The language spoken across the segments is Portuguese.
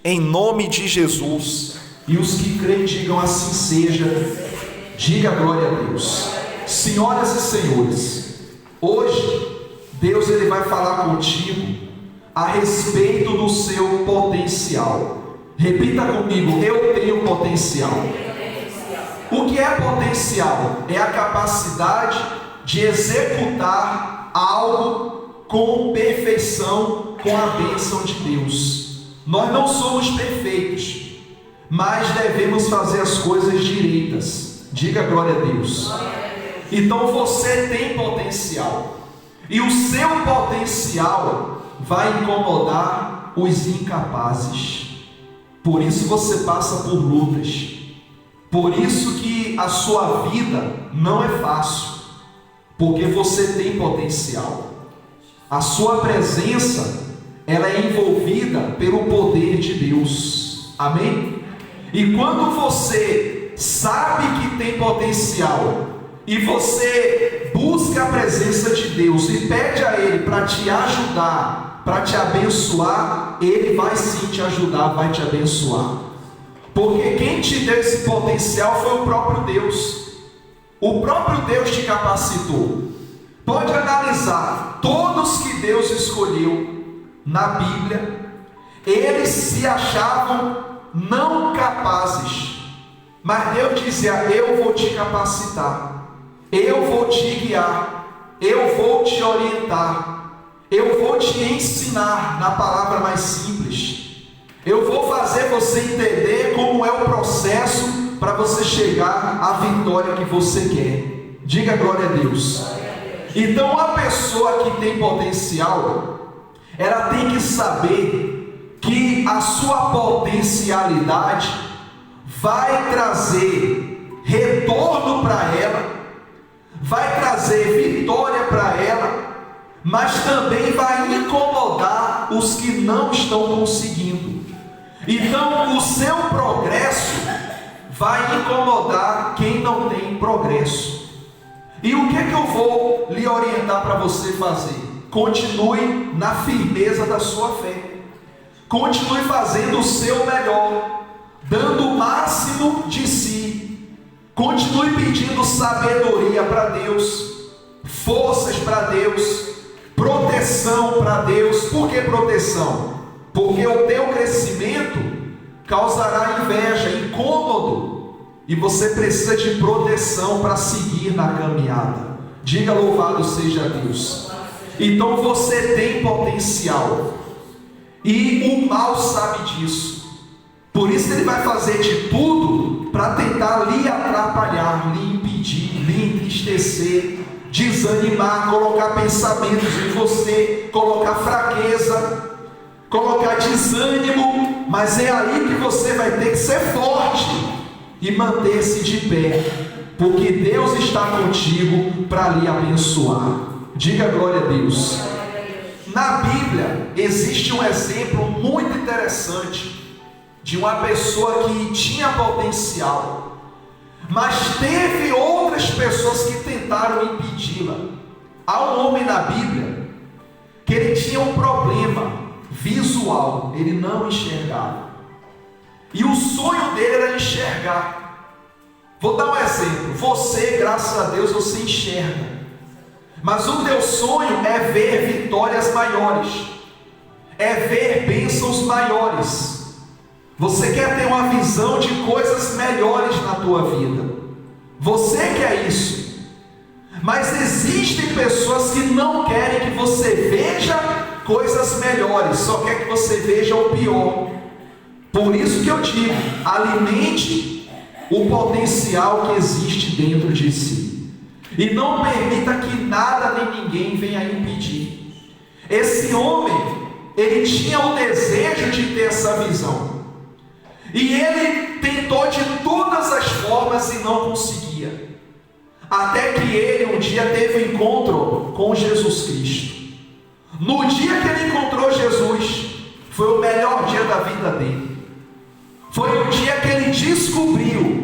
em nome de Jesus. E os que creem digam assim seja. Diga glória a Deus. Senhoras e senhores, hoje Deus ele vai falar contigo a respeito do seu potencial. Repita comigo: eu tenho potencial. O que é potencial? É a capacidade de executar algo com perfeição, com a bênção de Deus. Nós não somos perfeitos, mas devemos fazer as coisas direitas. Diga glória a Deus. Então você tem potencial, e o seu potencial vai incomodar os incapazes. Por isso você passa por lutas. Por isso que a sua vida não é fácil, porque você tem potencial. A sua presença, ela é envolvida pelo poder de Deus. Amém? E quando você sabe que tem potencial e você busca a presença de Deus e pede a Ele para te ajudar, para te abençoar, Ele vai sim te ajudar, vai te abençoar. Porque quem te deu esse potencial foi o próprio Deus. O próprio Deus te capacitou. Pode analisar, todos que Deus escolheu na Bíblia, eles se achavam não capazes, mas Deus dizia: eu vou te capacitar, eu vou te guiar, eu vou te orientar, eu vou te ensinar, na palavra mais simples, eu vou fazer você entender como é o processo para você chegar à vitória que você quer. Diga glória a Deus. Então a pessoa que tem potencial, ela tem que saber que a sua potencialidade vai trazer retorno para ela, vai trazer vitória para ela, mas também vai incomodar os que não estão conseguindo. Então o seu progresso vai incomodar quem não tem progresso. E o que é que eu vou lhe orientar para você fazer? Continue na firmeza da sua fé. Continue fazendo o seu melhor, dando o máximo de si. Continue pedindo sabedoria para Deus, forças para Deus, proteção para Deus. Por que proteção? Porque o teu crescimento causará inveja, incômodo, e você precisa de proteção para seguir na caminhada. Diga louvado seja Deus. Então você tem potencial, e o mal sabe disso. Por isso ele vai fazer de tudo para tentar lhe atrapalhar, lhe impedir, lhe entristecer, desanimar, colocar pensamentos em você, colocar fraqueza, colocar desânimo. Mas é aí que você vai ter que ser forte e manter-se de pé, porque Deus está contigo para lhe abençoar. Diga glória a Deus. Na Bíblia existe um exemplo muito interessante de uma pessoa que tinha potencial, mas teve outras pessoas que tentaram impedi-la. Há um homem na Bíblia que ele tinha um problema visual, ele não enxergava. E o sonho dele era enxergar. Vou dar um exemplo. Você, graças a Deus, você enxerga. Mas o teu sonho é ver vitórias maiores, é ver bênçãos maiores. Você quer ter uma visão de coisas melhores na tua vida. Você quer isso. Mas existem pessoas que não querem que você veja coisas melhores, só quer que você veja o pior. Por isso que eu digo, alimente o potencial que existe dentro de si, e não permita que nada nem ninguém venha impedir. Esse homem, ele tinha o desejo de ter essa visão, e ele tentou de todas as formas e não conseguia, até que ele um dia teve um encontro com Jesus Cristo. No dia que ele encontrou Jesus, foi o melhor dia da vida dele. Foi o dia que ele descobriu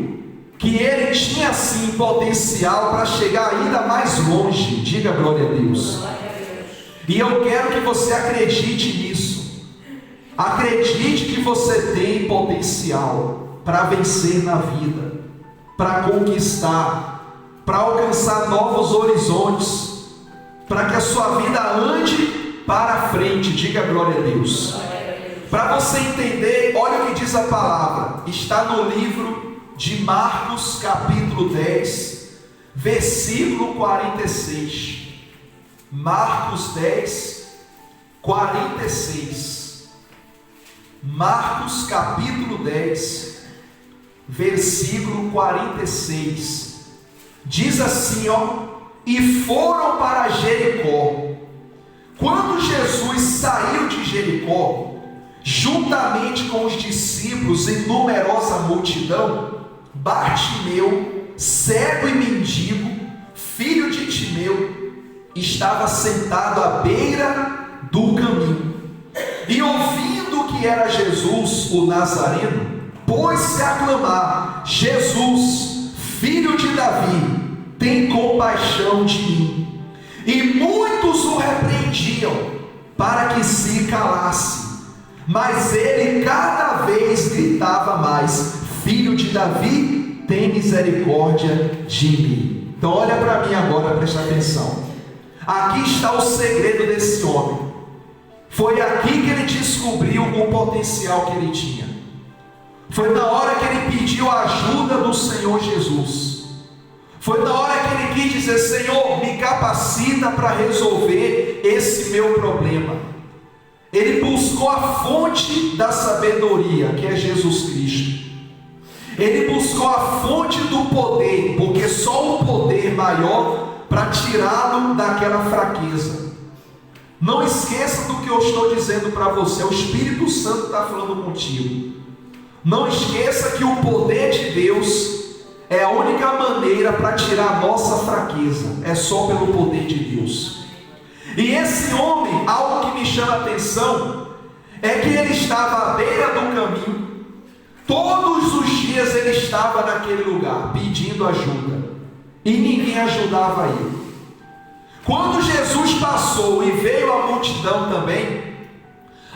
que ele tinha sim potencial para chegar ainda mais longe. Diga glória a Deus. E eu quero que você acredite nisso. Acredite que você tem potencial para vencer na vida, para conquistar, para alcançar novos horizontes, para que a sua vida ande para frente. Diga glória a Deus. Para você entender, olha o que diz a palavra. Está no livro de Marcos capítulo 10, versículo 46. Marcos 10, 46. Marcos capítulo 10, versículo 46. Diz assim, e foram para Jericó. Quando Jesus saiu de Jericó, juntamente com os discípulos e numerosa multidão, Bartimeu, cego e mendigo, filho de Timeu, estava sentado à beira do caminho. E ouvindo que era Jesus o Nazareno, pôs-se a clamar: Jesus, filho de Davi, tem compaixão de mim. E muitos o repreendiam para que se calasse, mas ele cada vez gritava mais: Filho de Davi, tem misericórdia de mim. Então olha para mim agora, presta atenção. Aqui está o segredo desse homem. Foi aqui que ele descobriu o potencial que ele tinha. Foi na hora que ele pediu a ajuda do Senhor Jesus. Foi na hora que ele quis dizer: Senhor, me capacita para resolver esse meu problema. Ele buscou a fonte da sabedoria, que é Jesus Cristo. Ele buscou a fonte do poder, porque só o poder maior para tirá-lo daquela fraqueza. Não esqueça do que eu estou dizendo para você. O Espírito Santo está falando contigo. Não esqueça que o poder de Deus é a única maneira para tirar a nossa fraqueza. É só pelo poder de Deus. E esse homem, algo que me chama a atenção, é que ele estava à beira do caminho. Todos os dias ele estava naquele lugar, pedindo ajuda. E ninguém ajudava ele. Quando Jesus passou e veio a multidão também,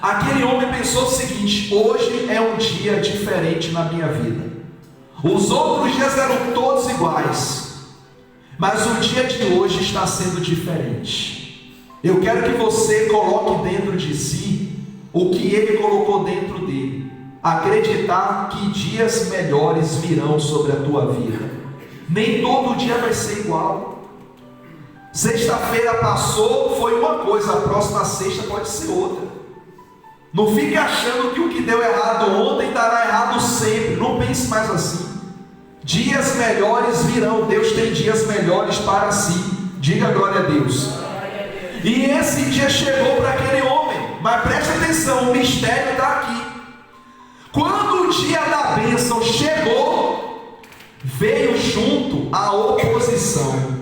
aquele homem pensou o seguinte: hoje é um dia diferente na minha vida. Os outros dias eram todos iguais, mas o dia de hoje está sendo diferente. Eu quero que você coloque dentro de si o que ele colocou dentro dele. Acreditar que dias melhores virão sobre a tua vida. Nem todo dia vai ser igual. Sexta-feira passou, foi uma coisa, a próxima sexta pode ser outra. Não fique achando que o que deu errado ontem dará errado sempre. Não pense mais assim. Dias melhores virão. Deus tem dias melhores para si. Diga glória a Deus. E esse dia chegou para aquele homem. Mas preste atenção, o mistério está aqui. Quando o dia da bênção chegou, veio junto a oposição.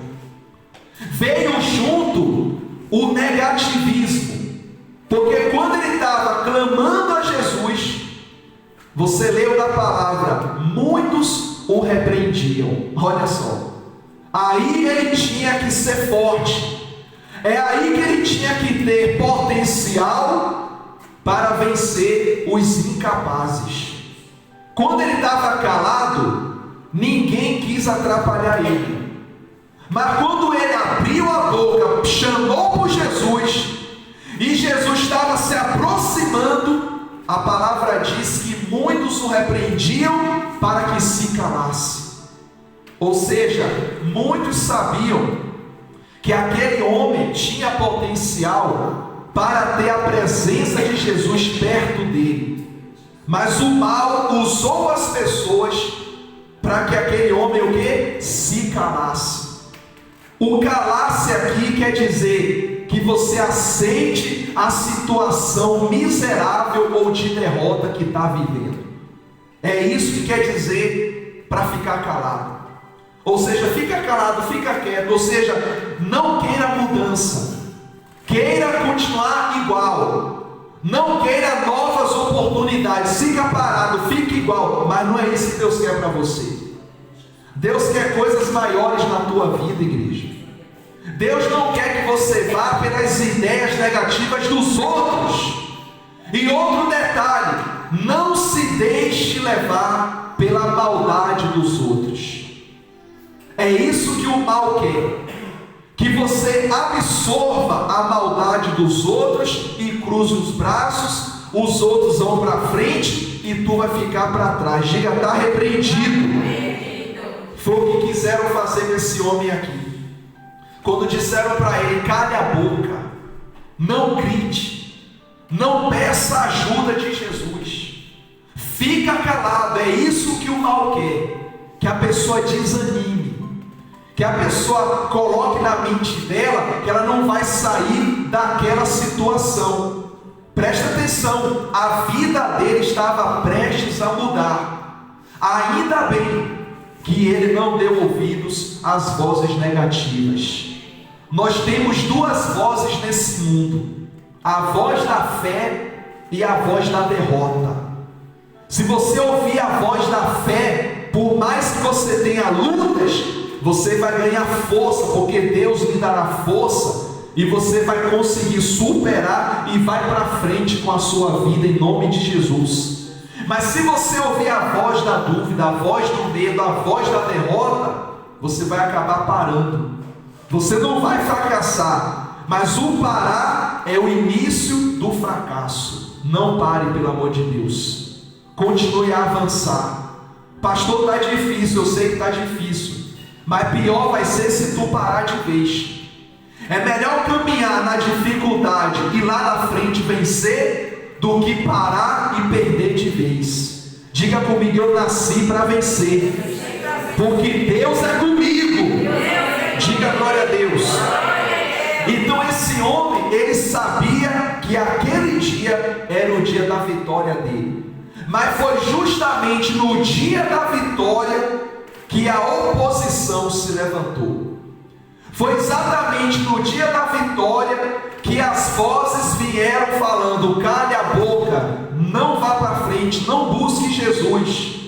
Veio junto o negativismo. Porque quando ele estava clamando a Jesus, você leu da palavra, muitos o repreendiam. Olha só. Aí ele tinha que ser forte. É aí que ele tinha que ter potencial para vencer os incapazes. Quando ele estava calado, ninguém quis atrapalhar ele. Mas quando ele abriu a boca, chamou por Jesus, e Jesus estava se aproximando, a palavra diz que muitos o repreendiam para que se calasse. Ou seja, muitos sabiam que aquele homem tinha potencial para ter a presença de Jesus perto dele. Mas o mal usou as pessoas para que aquele homem o quê? Se calasse. O calar-se aqui quer dizer que você aceite a situação miserável ou de derrota que está vivendo. É isso que quer dizer para ficar calado. Ou seja, fica calado, fica quieto. Ou seja, não queira mudança. Queira continuar igual. Não queira novas oportunidades. Fica parado, fica igual. Mas não é isso que Deus quer para você. Deus quer coisas maiores na tua vida, igreja. Deus não quer que você vá pelas ideias negativas dos outros. E outro detalhe: não se deixe levar pela maldade dos outros. É isso que o mal quer, que você absorva a maldade dos outros e cruze os braços, os outros vão para frente e tu vai ficar para trás. Diga: está repreendido. Foi o que quiseram fazer com esse homem aqui. Quando disseram para ele: cale a boca, não grite, não peça ajuda de Jesus, fica calado. É isso que o mal quer, que a pessoa desanime, que a pessoa coloque na mente dela que ela não vai sair daquela situação. Presta atenção, a vida dele estava prestes a mudar. Ainda bem que ele não deu ouvidos às vozes negativas. Nós temos duas vozes nesse mundo: a voz da fé e a voz da derrota. Se você ouvir a voz da fé, por mais que você tenha lutas, você vai ganhar força, porque Deus lhe dará força, e você vai conseguir superar e vai para frente com a sua vida, em nome de Jesus. Mas se você ouvir a voz da dúvida, a voz do medo, a voz da derrota, você vai acabar parando. Você não vai fracassar, mas o parar é o início do fracasso. Não pare, pelo amor de Deus. Continue a avançar. Pastor, está difícil, eu sei que está difícil, mas pior vai ser se tu parar de vez. É melhor caminhar na dificuldade e lá na frente vencer, do que parar e perder de vez. Diga comigo: eu nasci para vencer, porque Deus é comigo. Diga glória a Deus. Então esse homem, ele sabia que aquele dia era o dia da vitória dele, mas foi justamente no dia da vitória que a oposição se levantou. Foi exatamente no dia da vitória que as vozes vieram falando: cale a boca, não vá para frente, não busque Jesus.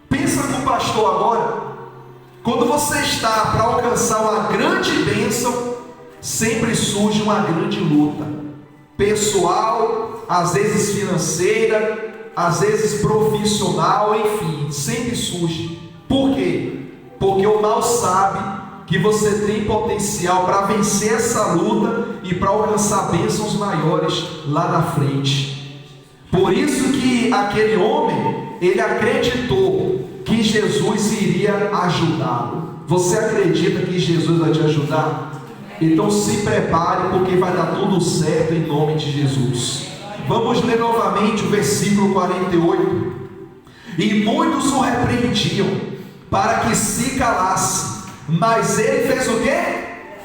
Pensa com o pastor agora. Quando você está para alcançar uma grande bênção, sempre surge uma grande luta pessoal, às vezes financeira, às vezes profissional, enfim, sempre surge. Por quê? Porque o mal sabe que você tem potencial para vencer essa luta e para alcançar bênçãos maiores lá na frente. Por isso que aquele homem, ele acreditou que Jesus iria ajudá-lo. Você acredita que Jesus vai te ajudar? Então se prepare, porque vai dar tudo certo em nome de Jesus. Vamos ler novamente o versículo 48. E muitos o repreendiam para que se calasse, mas ele fez o quê?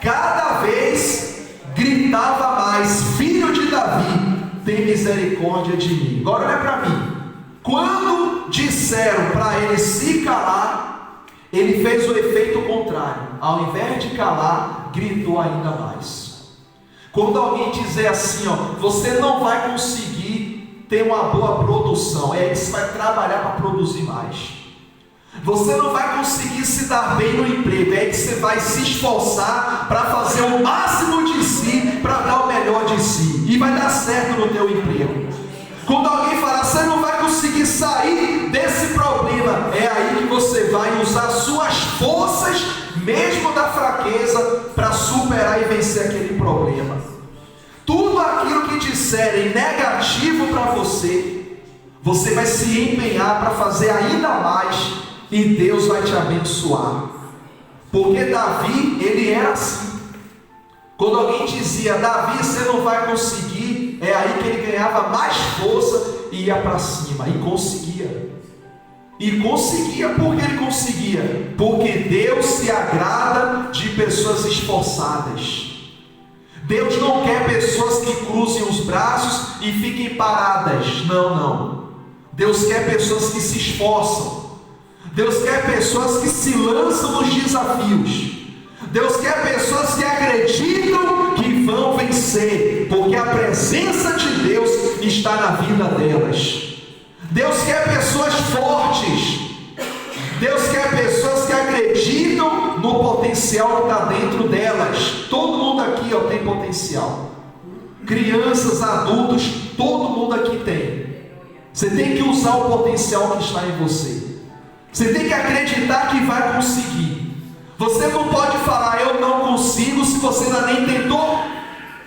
Cada vez gritava mais: filho de Davi, tem misericórdia de mim. Agora olha para mim. Quando disseram para ele se calar, ele fez o efeito contrário. Ao invés de calar, gritou ainda mais. Quando alguém dizer assim, você não vai conseguir ter uma boa produção, é que você vai trabalhar para produzir mais. Você não vai conseguir se dar bem no emprego, é que você vai se esforçar para fazer o máximo de si, para dar o melhor de si, e vai dar certo no teu emprego. Quando alguém falar, você não vai conseguir sair desse problema, é aí que você vai usar suas forças, mesmo da fraqueza, para superar e vencer aquele problema. Tudo aquilo que disserem negativo para você, você vai se empenhar para fazer ainda mais, e Deus vai te abençoar. Porque Davi, ele era assim. Quando alguém dizia: Davi, você não vai conseguir, é aí que ele ganhava mais força e ia para cima, e conseguia. E conseguia. Por que ele conseguia? Porque Deus se agrada de pessoas esforçadas. Deus não quer pessoas que cruzem os braços e fiquem paradas. Não, não. Deus quer pessoas que se esforçam. Deus quer pessoas que se lançam nos desafios. Deus quer pessoas que acreditam que vão vencer, porque a presença de Deus está na vida delas. Deus quer pessoas fortes. Deus quer pessoas que acreditam no potencial que está dentro delas. Todo mundo aqui tem potencial. crianças, adultos, todo mundo aqui tem. Você tem que usar o potencial que está em você. Você tem que acreditar que vai conseguir. Você não pode falar, eu não consigo, se você ainda nem tentou.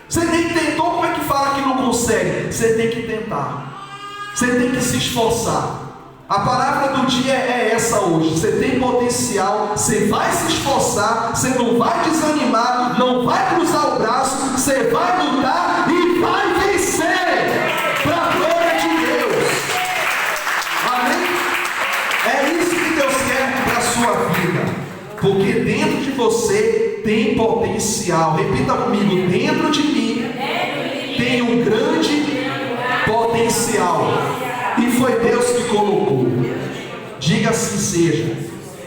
Você nem tentou, como é que fala que não consegue? Você tem que tentar. Você tem que se esforçar. A palavra do dia é essa hoje. Você tem potencial, você vai se esforçar, você não vai desanimar, não vai cruzar o braço, você vai lutar e vai vencer para a glória de Deus. Amém? É isso que Deus quer para a sua vida, porque dentro de você tem potencial. Repita comigo: dentro de mim tem um grande potencial. E foi Deus que colocou. Diga assim seja.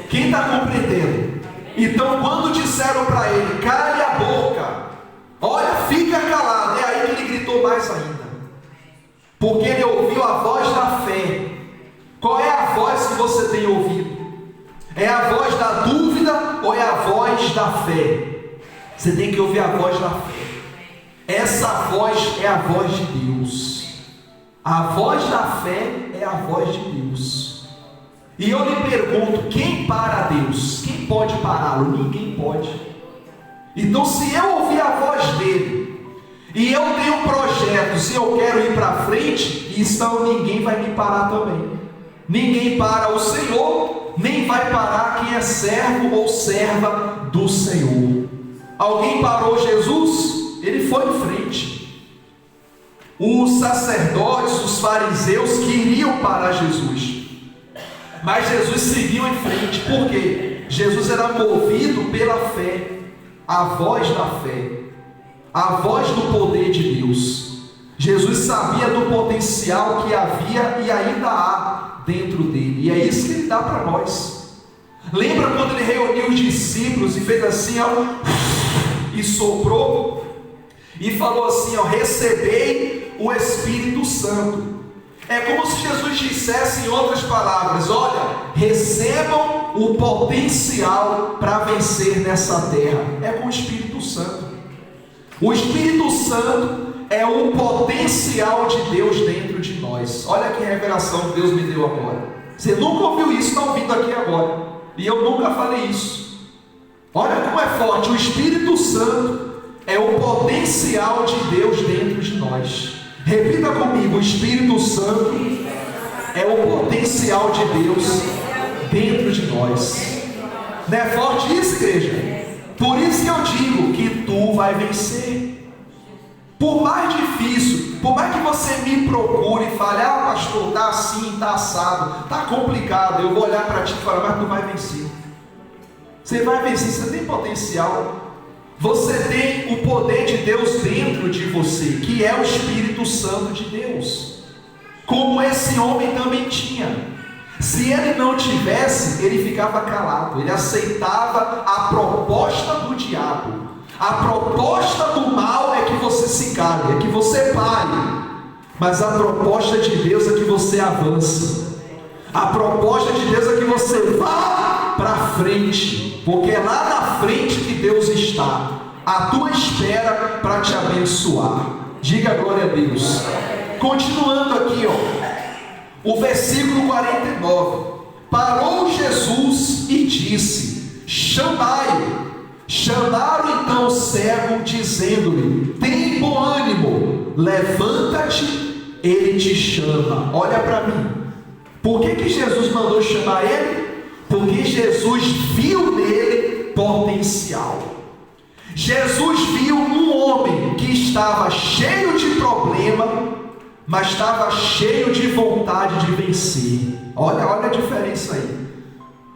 Quem está compreendendo? Então, quando disseram para ele, cale a boca, olha, fica calado, é aí que ele gritou mais ainda, porque ele ouviu a voz da fé. Qual é a voz que você tem ouvido? É a voz da dúvida ou é a voz da fé? Você tem que ouvir a voz da fé. Essa voz é a voz de Deus. A voz da fé é a voz de Deus. E eu lhe pergunto, quem para Deus? Quem pode pará-lo? Ninguém pode. Então, se eu ouvir a voz dele, e eu tenho projetos, e eu quero ir para frente, então ninguém vai me parar também. Ninguém para o Senhor, nem vai parar quem é servo ou serva do Senhor. Alguém parou Jesus? Ele foi em frente. Os sacerdotes, os fariseus queriam parar Jesus, mas Jesus seguiu em frente. Por quê? Jesus era movido pela fé, a voz da fé, a voz do poder de Deus. Jesus sabia do potencial que havia e ainda há dentro dele, e é isso que ele dá para nós. Lembra quando ele reuniu os discípulos e fez assim, ó, e soprou e falou assim, ó, recebei o Espírito Santo. É como se Jesus dissesse, em outras palavras, olha, recebam o potencial para vencer nessa terra. É com o Espírito Santo. O Espírito Santo é o potencial de Deus dentro de nós. Olha que revelação que Deus me deu agora. Você nunca ouviu isso, está ouvindo aqui agora, e eu nunca falei isso. Olha como é forte. O Espírito Santo é o potencial de Deus dentro de nós. Repita comigo: o Espírito Santo é o potencial de Deus dentro de nós. Não é forte isso, igreja? Por isso que eu digo que tu vai vencer. Por mais difícil, por mais que você me procure e fale, ah pastor, está assim, está assado, está complicado, eu vou olhar para ti e falar, mas tu vai vencer. Você vai vencer, você tem potencial. Você tem o poder de Deus dentro de você, que é o Espírito Santo de Deus, como esse homem também tinha. Se ele não tivesse, ele ficava calado, ele aceitava a proposta do diabo. A proposta do mal é que você se cale, é que você pare, mas a proposta de Deus é que você avance. A proposta de Deus é que você vá para frente, porque é lá na frente que Deus está, à tua espera para te abençoar. Diga glória a Deus. Continuando aqui, ó, o versículo 49. Parou Jesus e disse, chamai-o. Chamaram então o cego, dizendo-lhe, tem bom ânimo, levanta-te, ele te chama. Olha para mim. Por que Jesus mandou chamar ele? Porque Jesus viu nele potencial. Jesus viu um homem que estava cheio de problema, mas estava cheio de vontade de vencer. Olha a diferença aí.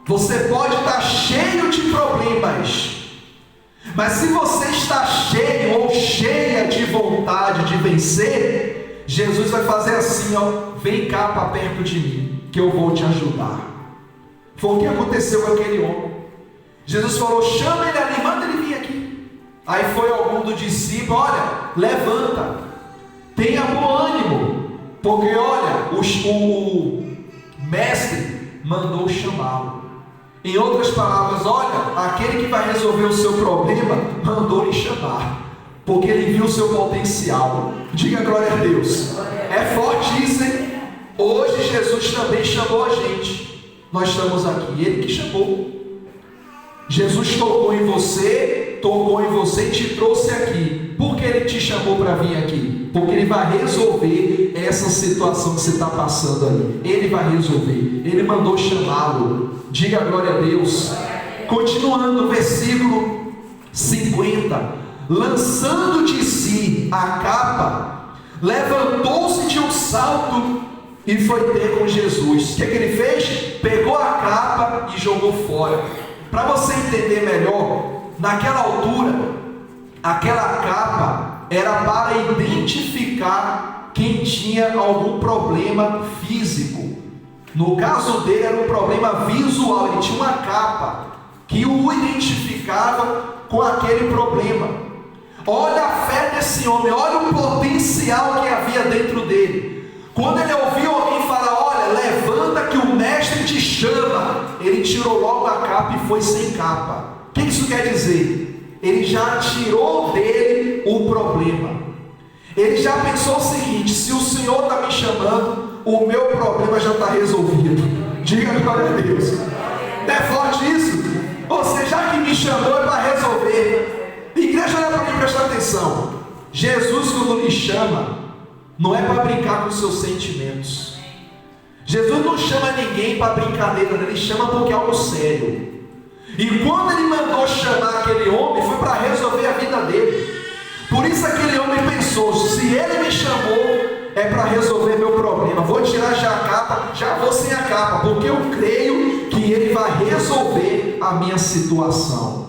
Você pode estar cheio de problemas, mas se você está cheio ou cheia de vontade de vencer, Jesus vai fazer assim, ó, vem cá para perto de mim, que eu vou te ajudar. Foi o que aconteceu com aquele homem. Jesus falou, chama ele ali, manda ele vir aqui. Aí foi algum do discípulo, olha, levanta, tenha bom ânimo, porque olha, o mestre mandou chamá-lo. Em outras palavras, olha, aquele que vai resolver o seu problema mandou lhe chamar. porque Ele viu o seu potencial. Diga glória a Deus. É forte isso, hein? Hoje Jesus também chamou a gente. Nós estamos aqui, Ele que chamou. Jesus tocou em você e te trouxe aqui. Por que Ele te chamou para vir aqui? Porque Ele vai resolver essa situação que você está passando aí. Ele vai resolver. Ele mandou chamá-lo. Diga glória a Deus. Continuando no versículo 50. Lançando de si a capa, levantou-se de um salto e foi ter com Jesus. O que ele fez? Pegou a capa e jogou fora. Para você entender melhor, naquela altura, aquela capa era para identificar quem tinha algum problema físico. No caso dele era um problema visual. Ele tinha uma capa que o identificava com aquele problema. Olha a fé desse homem, olha o potencial que havia dentro dele. Quando ele ouviu alguém falar: olha, levanta que o mestre te chama, ele tirou logo a capa e foi sem capa. O que isso quer dizer? Ele já tirou dele o problema. Ele já pensou o seguinte: se o Senhor está me chamando, o meu problema já está resolvido. Diga glória a Deus. É forte isso? Você já que me chamou é para resolver. Igreja, olha para mim, presta atenção. Jesus, quando lhe chama, não é para brincar com seus sentimentos. Jesus não chama ninguém para brincadeira, ele chama porque é algo sério. E quando ele mandou chamar aquele homem, foi para resolver a vida dele. Por isso aquele homem pensou: se ele me chamou, é para resolver meu problema. Vou tirar já a capa, já vou sem a capa, porque eu creio que ele vai resolver a minha situação.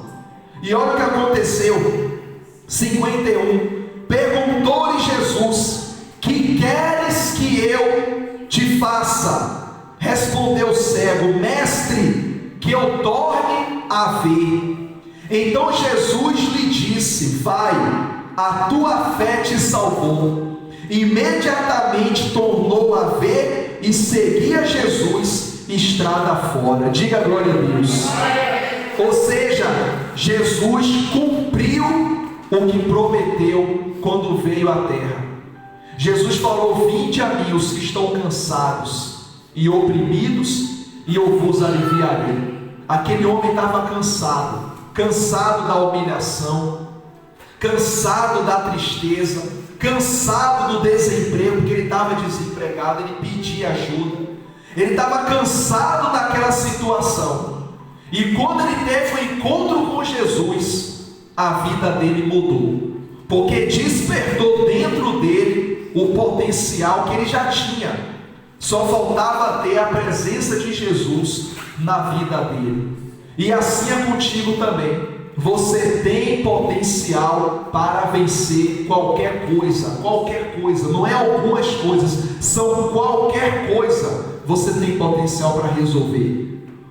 E olha o que aconteceu. 51. Perguntou-lhe Jesus: que queres que eu te faça? Respondeu o cego: mestre, que eu torne a ver. Então Jesus lhe disse: vai, a tua fé te salvou. Imediatamente tornou a ver e seguia Jesus estrada fora. Diga glória a Deus. Ou seja, Jesus cumpriu o que prometeu quando veio à terra. Jesus falou: vinde a mim os que estão cansados e oprimidos, e eu vos aliviarei. Aquele homem estava cansado da humilhação, cansado da tristeza, cansado do desemprego, porque ele estava desempregado, ele pedia ajuda, ele estava cansado daquela situação. E quando ele teve um encontro com Jesus, a vida dele mudou, porque despertou dentro dele o potencial que ele já tinha. Só faltava ter a presença de Jesus na vida dele. E assim é contigo também. Você tem potencial para vencer qualquer coisa, não é algumas coisas, são qualquer coisa. Você tem potencial para resolver.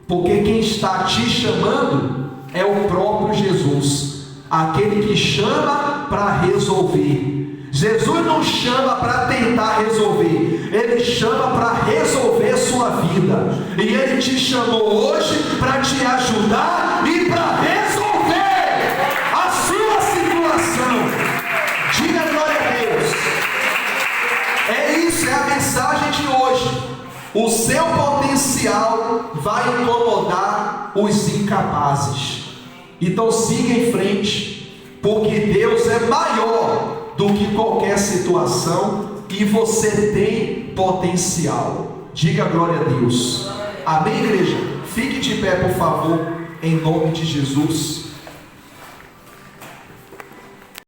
Porque quem está te chamando é o próprio Jesus, aquele que chama para resolver. Jesus não chama para tentar resolver, Ele chama para resolver sua vida. E Ele te chamou hoje para te ajudar e para resolver a sua situação. Diga glória a Deus. É isso, é a mensagem de hoje. O seu potencial vai incomodar os incapazes. Então siga em frente, porque Deus é maior do que qualquer situação e você tem potencial. Diga glória a Deus. Amém, igreja? Fique de pé, por favor, em nome de Jesus.